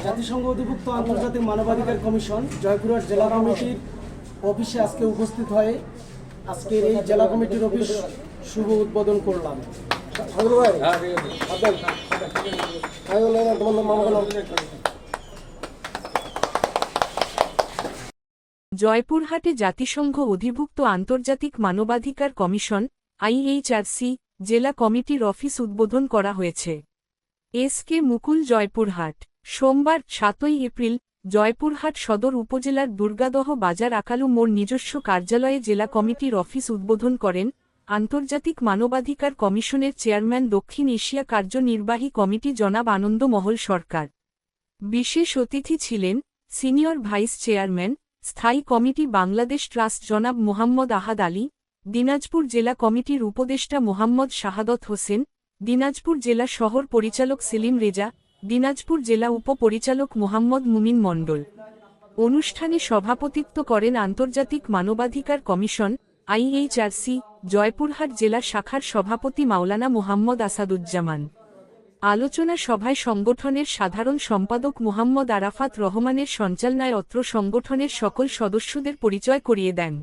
জাতিসংঘ অধিভুক্ত আন্তর্জাতিক মানবাধিকার কমিশন জয়পুরহাট জেলা কমিটির অফিসে আজকে উপস্থিত হয়ে আজকের এই জেলা কমিটির অফিস শুভ উদ্বোধন করলাম। জয়পুরহাটে জাতিসংঘ অধিভুক্ত আন্তর্জাতিক মানবাধিকার কমিশন IHRC জেলা কমিটির অফিস উদ্বোধন করা হয়েছে। SK মুকুল, জয়পুরহাট। সোমবার 7 এপ্রিল জয়পুরহাট সদর উপজেলার দুর্গাদহ বাজার আকালু মোড় নিজস্ব কার্যালয়ে জেলা কমিটির অফিস উদ্বোধন করেন আন্তর্জাতিক মানবাধিকার কমিশনের চেয়ারম্যান, দক্ষিণ এশিয়া কার্যনির্বাহী কমিটি জনাব আনন্দ মহল সরকার। বিশেষ অতিথি ছিলেন সিনিয়র ভাইস চেয়ারম্যান, স্থায়ী কমিটি বাংলাদেশ ট্রাস্ট জনাব মোহাম্মদ আহাদ আলী, দিনাজপুর জেলা কমিটির উপদেষ্টা মোহাম্মদ শাহাদত হোসেন, দিনাজপুর জেলা শহর পরিচালক সেলিম রেজা, দিনাজপুর জেলা উপ-পরিচালক মোহাম্মদ মুমিন মণ্ডল। অনুষ্ঠানে সভাপতিত্ব করেন আন্তর্জাতিক মানবাধিকার কমিশন IHRC জয়পুরহাট জেলা শাখার সভাপতি মাওলানা মোহাম্মদ আসাদুজ্জামান। আলোচনা সভায় সংগঠনের সাধারণ সম্পাদক মোহাম্মদ আরাফাত রহমানের সঞ্চালনায় অত্র সংগঠনের সকল সদস্যদের পরিচয় করিয়ে দেন।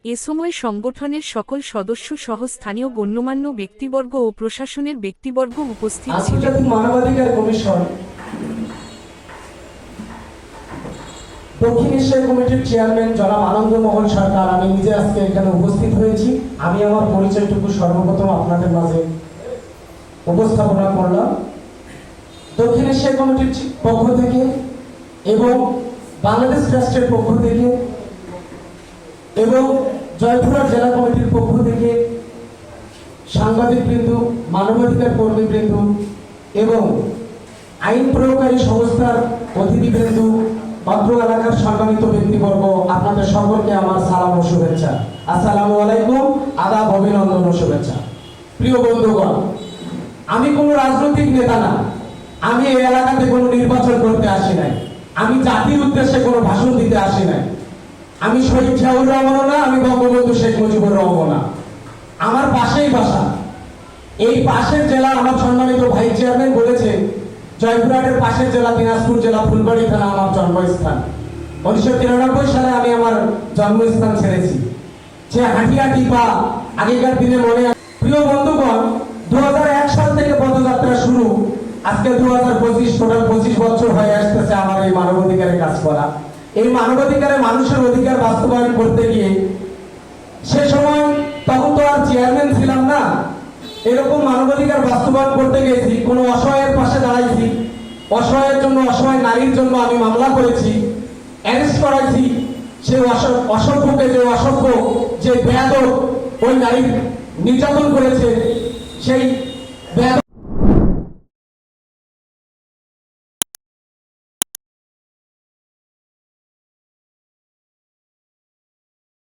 এ সময় সংগঠনের সকল সদস্য সহ স্থানীয় গণ্যমান্য ব্যক্তিবর্গ ও প্রশাসনের ব্যক্তিবর্গ উপস্থিত ছিলেন। আন্তর্জাতিক মানবাধিকার কমিশন দক্ষিণ এশিয়া কমিটির চেয়ারম্যান জনাব আনন্দ মহল সরকার, আমি নিজে আজকে এখানে উপস্থিত হয়েছি। আমি আমার পরিচয়টুকু সর্বপ্রথম আপনাদের মাঝে উপস্থাপনা করলাম। দক্ষিণ এশিয়া কমিটির পক্ষ থেকে এবং বাংলাদেশ ট্রাস্টের পক্ষ থেকে এবং জয়পুরহাট জেলা কমিটির পক্ষ থেকে সাংবাদিকবৃন্দ, মানবাধিকার কর্মীবৃন্দ এবং আইন প্রয়োগকারী সংস্থার অতিথিবৃন্দ, অত্র এলাকার সম্মানিত ব্যক্তিবর্গ, আপনাদের সকলকে আমার সালাম ও শুভেচ্ছা। আসসালামু আলাইকুম, আদাব, অভিনন্দন ও শুভেচ্ছা। প্রিয় বন্ধুগণ, আমি কোনো রাজনৈতিক নেতা না, আমি এই এলাকাতে কোনো নির্বাচন করতে আসি নাই, আমি জাতির উদ্দেশ্যে কোনো ভাষণ দিতে আসি নাই, আমি শহীদ জিয়াউর রহমান না, আমি বঙ্গবন্ধু শেখ মুজিবুর রহমান না। আমার পাশেই বাসা, এই পাশের জেলা। আমার সম্মানিত ভাই চেয়ারম্যান বলেছে জয়পুরহাটের পাশের জেলা দিনাজপুর জেলা ফুলবাড়ি থানা আমার জন্মস্থান। 1993 সালে আমি আমার জন্মস্থান ছেড়েছি, যে হাঁটি হাঁটি পা আগেকার দিনে মনে। প্রিয় বন্ধুগণ, 2001 সাল থেকে পদযাত্রা শুরু, আজকে 2025, টোটাল 25 বছর হয়ে আসতেছে আমার এই মানবাধিকারের কাজ করা। এই মানবাধিকারে মানুষের অধিকার বাস্তবায়ন করতে গিয়ে সে সময়, তখন তো আর চেয়ারম্যান ছিলাম না, এরকম মানবাধিকার বাস্তবায়ন করতে গেছি, কোনো অসহায়ের পাশে দাঁড়াইছি, অসহায়ের জন্য, অসহায় নারীর জন্য আমি মামলা করেছি, অ্যারেস্ট করাইছি। সে অসভ্যকে, যে অসভ্য, যে বেয়াদব ওই নারী নির্যাতন করেছে, সেই